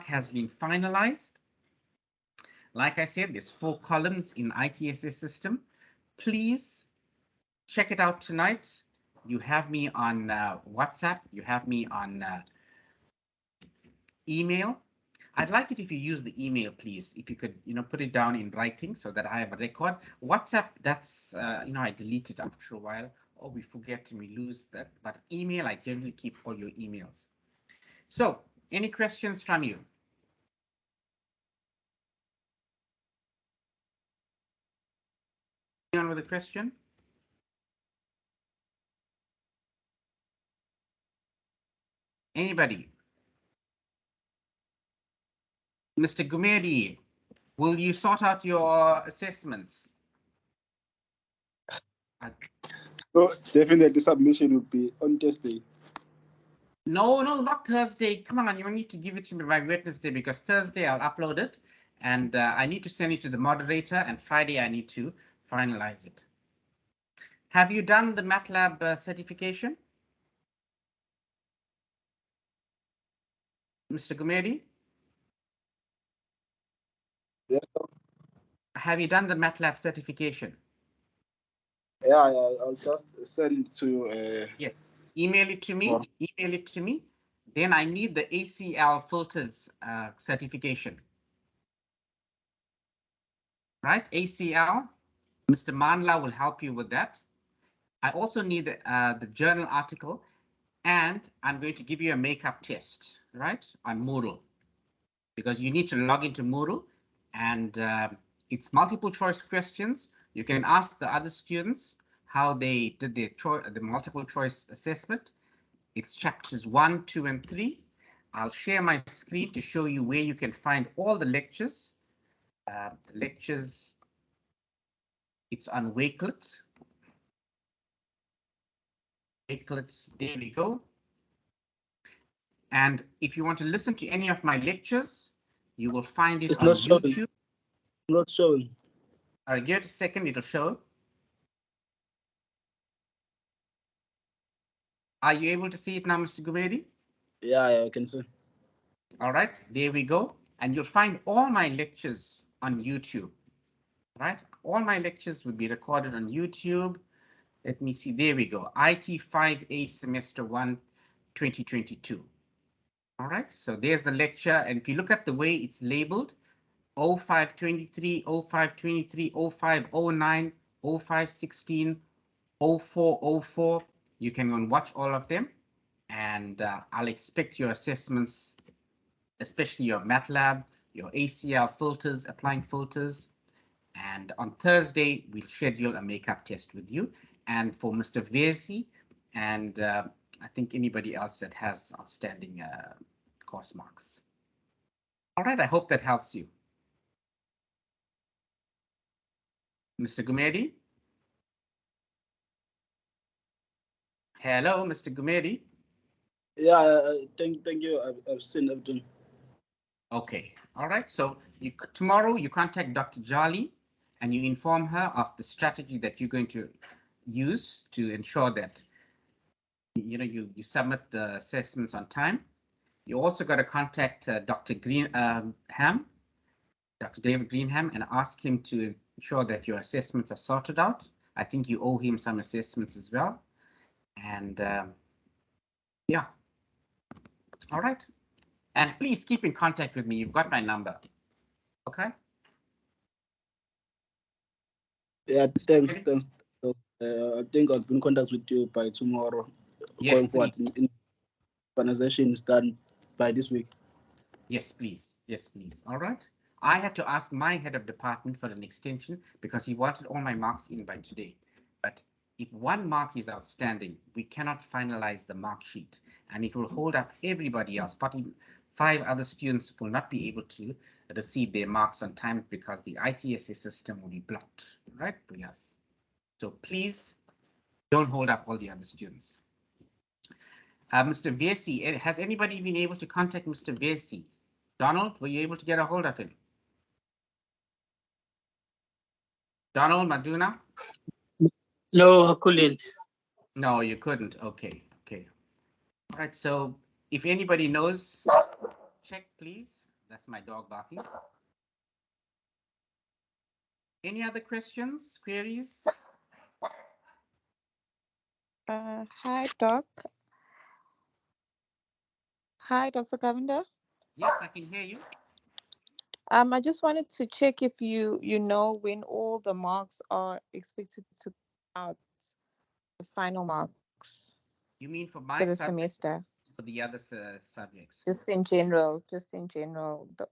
has been finalized. Like I said, there's 4 columns in ITSS system. Please check it out tonight. You have me on WhatsApp. You have me on email. I'd like it if you use the email, please. If you could, put it down in writing so that I have a record. WhatsApp, that's, I delete it after a while, or we forget and we lose that. But email, I generally keep all your emails. So, any questions from you? Anyone with a question? Anybody? Mr. Gumeri, will you sort out your assessments? No, definitely submission will be on Thursday. No, not Thursday. Come on, you need to give it to me by Wednesday, because Thursday I'll upload it and I need to send it to the moderator, and Friday I need to finalize it. Have you done the MATLAB certification? Mr. Gumeri? Yes. Have you done the MATLAB certification? Yeah, I'll just send to yes, email it to me. Oh. Email it to me. Then I need the ACL filters certification. Right, ACL. Mr. Manla will help you with that. I also need the journal article, and I'm going to give you a makeup test, right, on Moodle, because you need to log into Moodle, and it's multiple choice questions. You can ask the other students how they did the multiple choice assessment. It's chapters 1, 2, and 3. I'll share my screen to show you where you can find all the lectures. The lectures, it's on Wakelet. Wakelet, there we go. And if you want to listen to any of my lectures, you will find it on YouTube. Not showing. All right, give it a second, it'll show. Are you able to see it now, Mr. Gumeri? Yeah, I can see. All right, there we go. And you'll find all my lectures on YouTube, right? All my lectures will be recorded on YouTube. Let me see, there we go. IT 5A Semester 1, 2022. All right, so there's the lecture. And if you look at the way it's labeled, 0523, 0523, 0509, 0516, 0404. You can go and watch all of them. And I'll expect your assessments, especially your MATLAB, your ACL filters, applying filters. And on Thursday, we'll schedule a makeup test with you. And for Mr. Vesi, and I think anybody else that has outstanding course marks. All right, I hope that helps you. Mr. Gumeri? Hello, Mr. Gumeri? Yeah, thank you. I've seen everything. Okay, all right. So tomorrow you contact Dr. Jolly and you inform her of the strategy that you're going to use to ensure that you submit the assessments on time. You also got to contact Dr. Greenham, Dr. David Greenham, and ask him to ensure that your assessments are sorted out. I think you owe him some assessments as well. And yeah, all right. And please keep in contact with me. You've got my number. Okay. Yeah, thanks. I think I'll be in contact with you by tomorrow. Yes, going forward, in organization is done by this week. Yes, please. Yes, please. All right. I had to ask my head of department for an extension because he wanted all my marks in by today. But if one mark is outstanding, we cannot finalize the mark sheet, and it will hold up everybody else. 45 other students will not be able to receive their marks on time because the ITSA system will be blocked, right? Yes. So please don't hold up all the other students. Mr. Vesi, has anybody been able to contact Mr. Vesi? Donald, were you able to get a hold of him? Donald Maduna? No, I couldn't. No, you couldn't. Okay, okay. All right, so if anybody knows, check, please. That's my dog barking. Any other questions, queries? Hi, Doc. Hi, Dr. Kavinda. Yes, I can hear you. I just wanted to check if you know when all the marks are expected to come out, the final marks You mean for for my the subject, semester. for the other subjects? Just in general,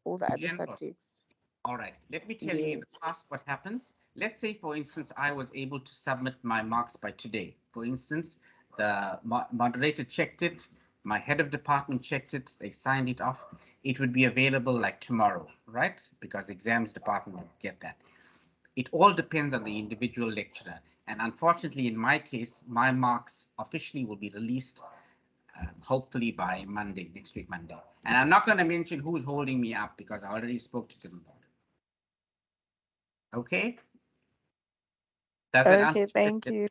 all the In other general. subjects. All right. Let me tell you in the Yes. past what happens. Let's say, for instance, I was able to submit my marks by today. For instance, the moderator checked it, my head of department checked it, they signed it off. It would be available like tomorrow, right? Because the exams department would get that. It all depends on the individual lecturer. And unfortunately, in my case, my marks officially will be released hopefully by Monday, next week, Monday. And I'm not going to mention who's holding me up because I already spoke to them about it. Okay? Does that answer Okay, your thank question? you.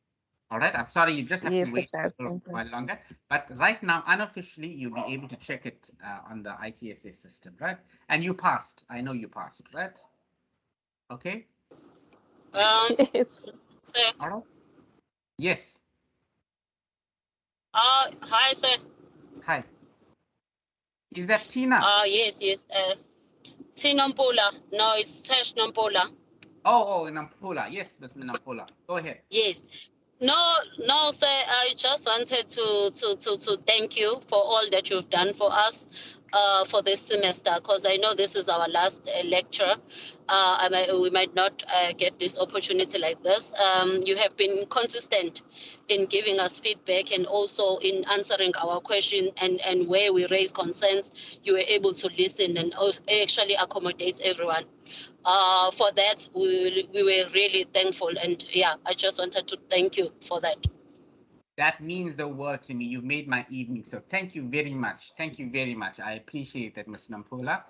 All right. I'm sorry, you just have to Yes, it wait does. a little Thank you. while longer. But right now, unofficially, you'll be able to check it on the ITSA system, right? And you passed. I know you passed, right? Okay. Yes. Sir. All right. Yes. Hi, sir. Hi. Is that Tina? Yes. T Nampola. No, it's Tash Nampola. Oh, Nampula. Yes, Miss Nampula. Go ahead. Yes. No, sir. I just wanted to thank you for all that you've done for us for this semester, because I know this is our last lecture. We might not get this opportunity like this. You have been consistent in giving us feedback and also in answering our question, and where we raise concerns, you were able to listen and actually accommodate everyone. For that, we were really thankful, and yeah, I just wanted to thank you for that. That means the world to me. You made my evening. So thank you very much. Thank you very much. I appreciate that, Ms. Nampula.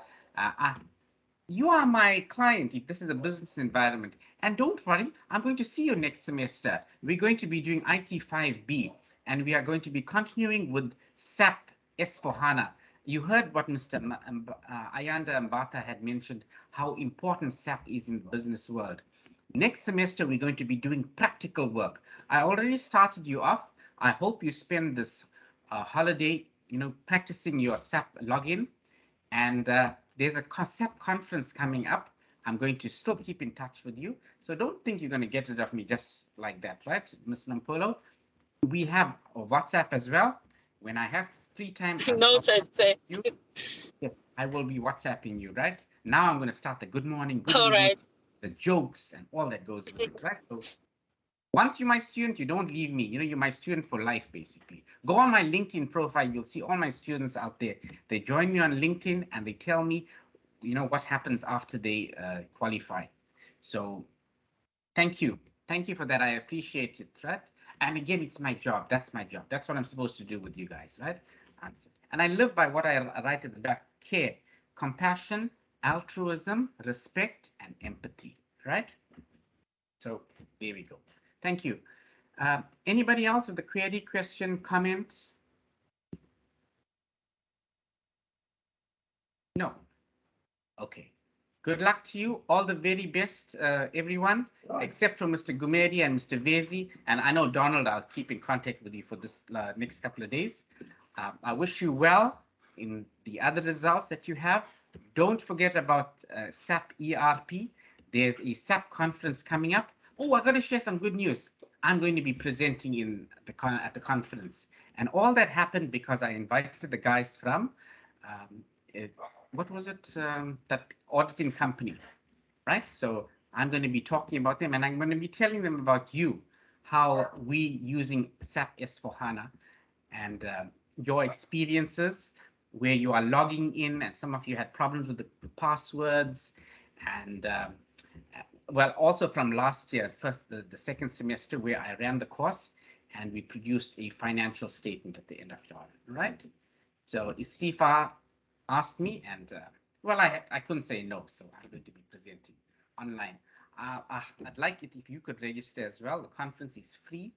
You are my client if this is a business environment. And don't worry, I'm going to see you next semester. We're going to be doing IT5B, and we are going to be continuing with SAP S4HANA. You heard what Mr. Ayanda Mbata had mentioned, how important SAP is in the business world. Next semester, we're going to be doing practical work. I already started you off. I hope you spend this holiday, practicing your SAP login. And there's a SAP conference coming up. I'm going to still keep in touch with you. So don't think you're going to get rid of me just like that, right, Ms. Nampolo? We have a WhatsApp as well. When I have free time, Noted, sir. you. Yes, I will be WhatsApping you, right? Now I'm going to start the good morning, good All evening, right. the jokes and all that goes with it, right? So once you're my student, you don't leave me. You're my student for life, basically. Go on my LinkedIn profile. You'll see all my students out there. They join me on LinkedIn and they tell me, what happens after they qualify. So thank you. Thank you for that. I appreciate it, right? And again, it's my job. That's my job. That's what I'm supposed to do with you guys, right? And I live by what I write at the back: care, compassion, altruism, respect, and empathy, right? So there we go. Thank you. Anybody else with a query, question, comment? No. Okay. Good luck to you. All the very best, everyone, except for Mr. Gumeri and Mr. Vezi. And I know, Donald, I'll keep in contact with you for this next couple of days. I wish you well in the other results that you have. Don't forget about SAP ERP. There's a SAP conference coming up. Oh, I got to share some good news. I'm going to be presenting at the conference. And all that happened because I invited the guys from what was it? That auditing company, right? So I'm going to be talking about them, and I'm going to be telling them about you, how we using SAP S4HANA, and your experiences where you are logging in, and some of you had problems with the passwords, and well, also from last year, the second semester where I ran the course, and we produced a financial statement at the end of it all, right? So Istifa asked me, and well, I couldn't say no, so I'm going to be presenting online. I'd like it if you could register as well. The conference is free.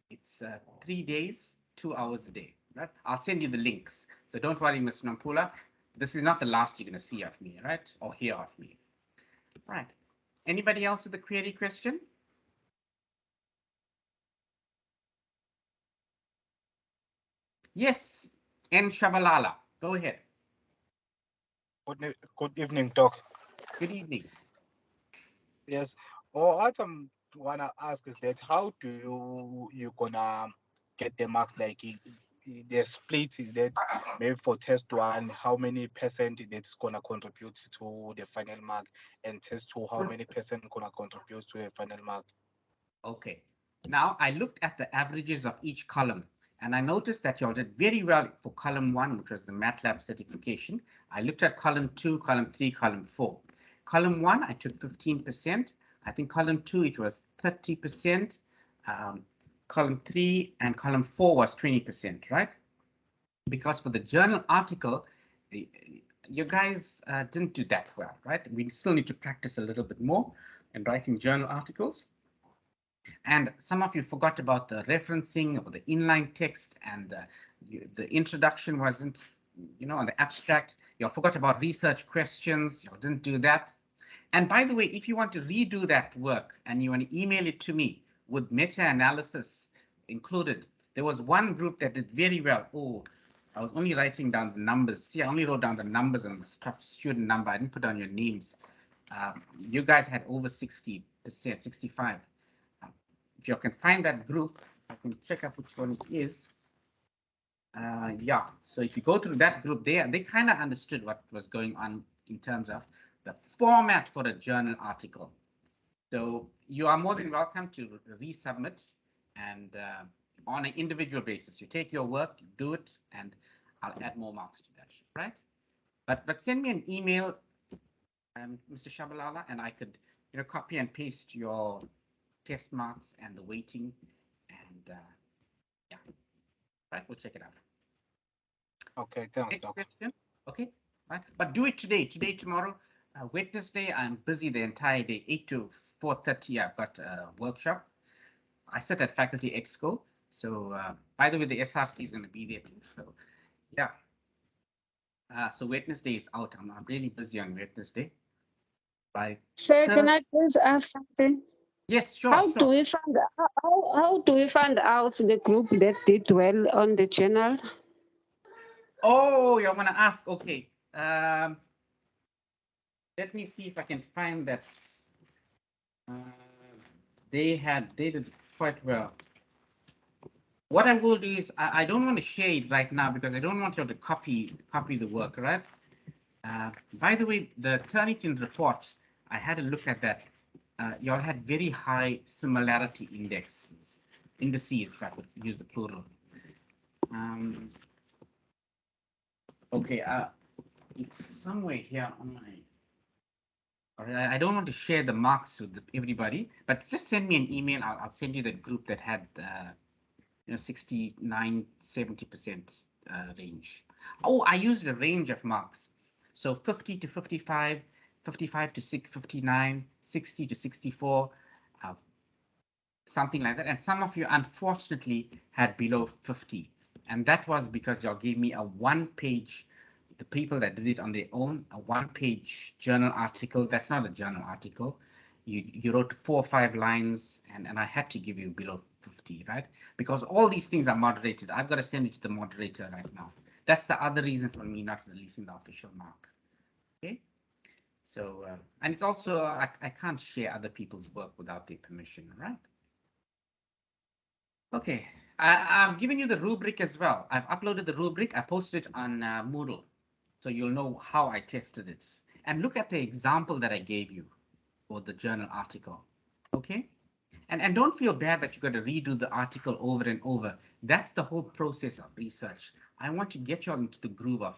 It's 3 days, 2 hours a day, right? I'll send you the links. So don't worry, Ms. Nampula. This is not the last you're going to see of me, right? Or hear of me. Right. Anybody else with a query question? Yes, N. Shabalala. Go ahead. Good evening, Doc. Good evening. Yes. What I'm wanna ask is that how do you gonna get the marks, like the split is that maybe for test one, how many percent that's gonna contribute to the final mark, and test two, how many percent gonna contribute to the final mark? Okay. Now I looked at the averages of each column and I noticed that y'all did very well for column 1, which was the MATLAB certification. I looked at column 2, column 3, column 4. Column 1, I took 15%. I think column 2, it was 30%. Column 3 and column 4 was 20%, right? Because for the journal article, you guys didn't do that well, right? We still need to practice a little bit more in writing journal articles. And some of you forgot about the referencing or the inline text, and the introduction wasn't, on the abstract. You forgot about research questions. You didn't do that. And by the way, if you want to redo that work and you want to email it to me with meta-analysis included, there was one group that did very well. Oh, I was only writing down the numbers. See, I only wrote down the numbers and the student number. I didn't put down your names. You guys had over 60%, 65%. If you can find that group, I can check up which one it is. Yeah, so if you go through that group, they kind of understood what was going on in terms of the format for a journal article. So you are more than welcome to resubmit, and on an individual basis, you take your work, you do it, and I'll add more marks to that, right? But send me an email, Mr. Shabalala, and I could copy and paste your test marks and the weighting, and yeah, right, we'll check it out. Okay, thanks, Next Doc. question. Okay, right, but do it today, tomorrow. Wednesday, I'm busy the entire day, 8 to 4:30. I've got a workshop. I sit at Faculty Exco. So by the way, the SRC is going to be there too. So yeah. So Wednesday is out. I'm really busy on Wednesday. Sir, can I please ask something? Yes, sure. How do we find how do we find out the group that did well on the channel? Oh, you're gonna ask. Okay. Let me see if I can find that. They did quite well. What I will do is I don't want to share it right now because I don't want you to copy the work, right? By the way, the Turnitin report, I had a look at that. Y'all had very high similarity indices, if I could use the plural. Okay, it's somewhere here on my. I don't want to share the marks with everybody, but just send me an email. I'll send you the group that had 69, 70% range. Oh, I used a range of marks. So 50 to 55, 55 to 59, 60 to 64, something like that. And some of you, unfortunately, had below 50. And that was because y'all gave me a one-page, the people that did it on their own, a one-page journal article. That's not a journal article. You wrote 4 or 5 lines, and I had to give you below 50, right? Because all these things are moderated. I've got to send it to the moderator right now. That's the other reason for me not releasing the official mark. Okay. So, and it's also, I can't share other people's work without their permission, right? Okay. I've given you the rubric as well. I've uploaded the rubric. I posted it on Moodle. So you'll know how I tested it. And look at the example that I gave you for the journal article. Okay. And don't feel bad that you've got to redo the article over and over. That's the whole process of research. I want to get you into the groove of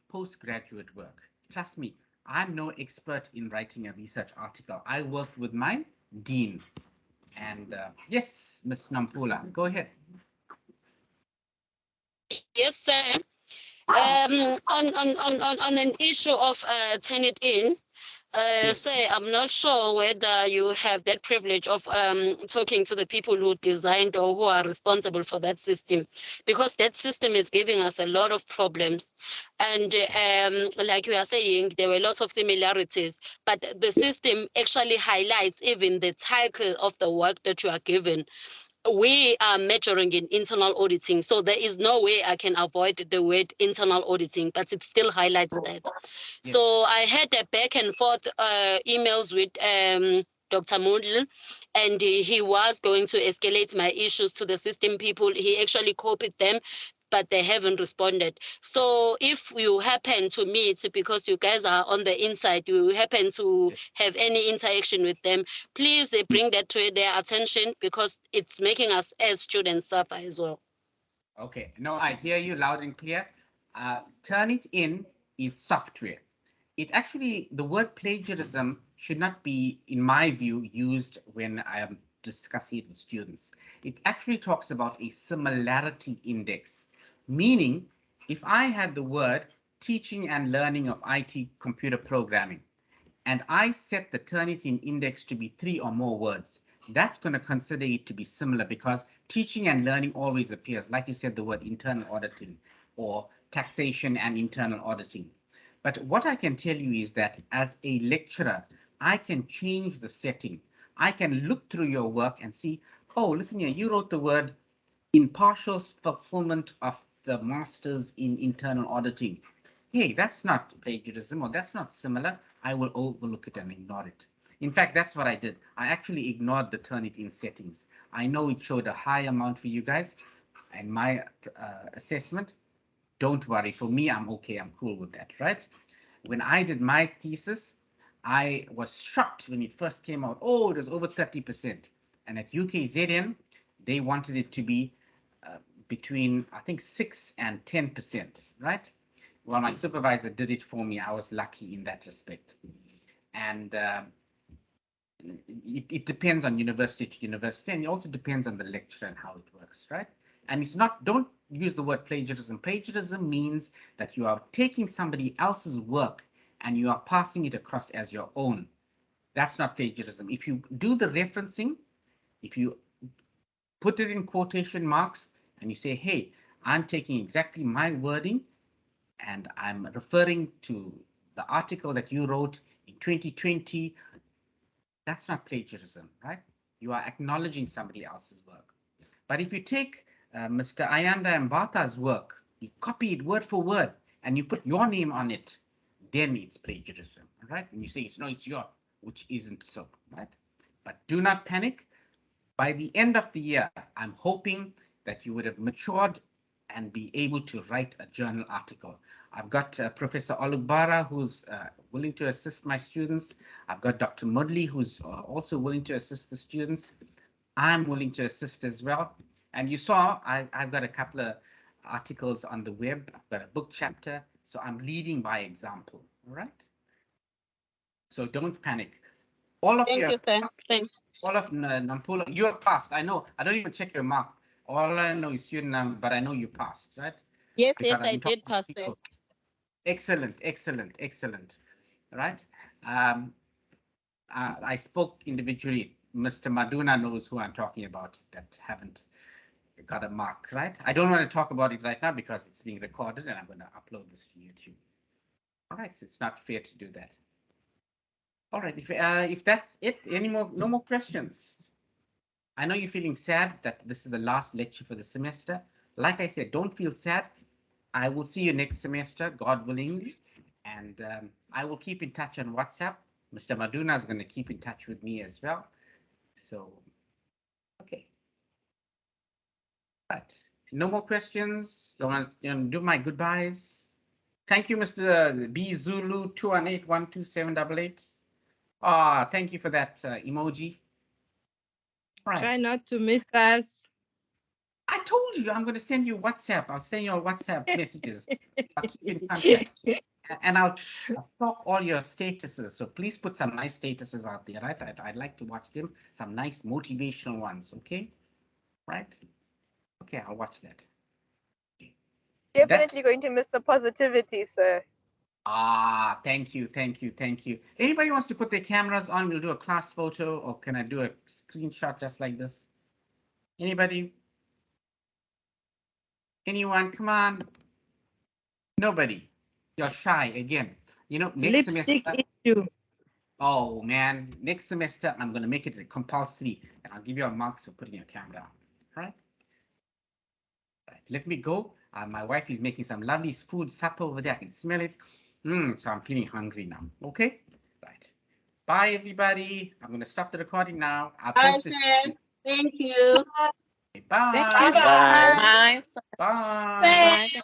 postgraduate work. Trust me, I'm no expert in writing a research article. I worked with my dean. And yes, Ms. Nampula, go ahead. Yes, sir. On an issue of Turnitin, Say, I'm not sure whether you have that privilege of talking to the people who designed or who are responsible for that system, because that system is giving us a lot of problems. And like you are saying, there were lots of similarities, but the system actually highlights even the title of the work that you are given. We are majoring in internal auditing, so there is no way I can avoid the word internal auditing, but it still highlights that. So I had a back and forth emails with Dr. Mundl, and he was going to escalate my issues to the system people. He actually copied them, but they haven't responded. So if you happen to meet, because you guys are on the inside, you happen to have any interaction with them, please bring that to their attention, because it's making us as students suffer as well. Okay, no, I hear you loud and clear. Turnitin is software. It actually, the word plagiarism should not be, in my view, used when I am discussing it with students. It actually talks about a similarity index, meaning if I had the word teaching and learning of IT computer programming, and I set the Turnitin index to be 3 or more words, that's going to consider it to be similar, because teaching and learning always appears, like you said, the word internal auditing or taxation and internal auditing. But what I can tell you is that as a lecturer, I can change the setting. I can look through your work and see, oh, listen here, you wrote the word impartial fulfillment of the masters in internal auditing. Hey, that's not plagiarism, or that's not similar. I will overlook it and ignore it. In fact, that's what I did. I actually ignored the Turnitin settings. I know it showed a high amount for you guys, and my assessment, don't worry. For me, I'm okay. I'm cool with that, right? When I did my thesis, I was shocked when it first came out. Oh, it was over 30%. And at UKZN, they wanted it to be between, I think, 6 and 10%, right? Well, my supervisor did it for me. I was lucky in that respect. And it depends on university to university, and it also depends on the lecturer and how it works, right? And it's not, don't use the word plagiarism. Plagiarism means that you are taking somebody else's work and you are passing it across as your own. That's not plagiarism. If you do the referencing, if you put it in quotation marks and you say, hey, I'm taking exactly my wording and I'm referring to the article that you wrote in 2020, that's not plagiarism, right? You are acknowledging somebody else's work. But if you take Mr. Ayanda Mbatha's work, you copy it word for word, and you put your name on it, then it's plagiarism, right? And you say, no, it's yours, which isn't so, right? But do not panic. By the end of the year, I'm hoping that you would have matured and be able to write a journal article. I've got Professor Olugbara, who's willing to assist my students. I've got Dr. Mudley, who's also willing to assist the students. I'm willing to assist as well. And you saw, I've got a couple of articles on the web. I've got a book chapter. So I'm leading by example, all right? So don't panic. All of Thank you, sir. Thanks. all of Nampula, you have passed. I know. I don't even check your mark. All I know is student number, but I know you passed, right? Yes, Because yes, I've I been did talking to pass people. that. Excellent, excellent, excellent. Right. I spoke individually. Mr. Maduna knows who I'm talking about that haven't got a mark, right? I don't want to talk about it right now because it's being recorded and I'm going to upload this to YouTube. All right, so it's not fair to do that. All right, if that's it, no more questions. I know you're feeling sad that this is the last lecture for the semester. Like I said, don't feel sad. I will see you next semester, God willing, and I will keep in touch on WhatsApp. Mr. Maduna is going to keep in touch with me as well. So, okay. Right. No more questions. You want to do my goodbyes? Thank you, Mr. B Zulu 218127888. Ah, thank you for that emoji. Right. Try not to miss us. I told you I'm going to send you WhatsApp. I'll send you WhatsApp messages. I'll keep in contact. And I'll stalk all your statuses. So please put some nice statuses out there, right? I'd like to watch them. Some nice motivational ones, okay? Right? Okay, I'll watch that. Definitely going to miss the positivity, sir. Ah, thank you, thank you, thank you. Anybody wants to put their cameras on? We'll do a class photo, or can I do a screenshot just like this? Anybody? Anyone? Come on. Nobody. You're shy again. You know, next Lipstick semester. issue. Oh man, next semester I'm gonna make it compulsory, and I'll give you a marks for putting your camera on. Right? Right. Let me go. My wife is making some lovely food supper over there. I can smell it. So I'm feeling hungry now. Okay. Right. Bye, everybody. I'm going to stop the recording now. I'll Bye, post it. sir. Thank you. Bye. Thank Bye. you. Bye. Bye. Say Bye.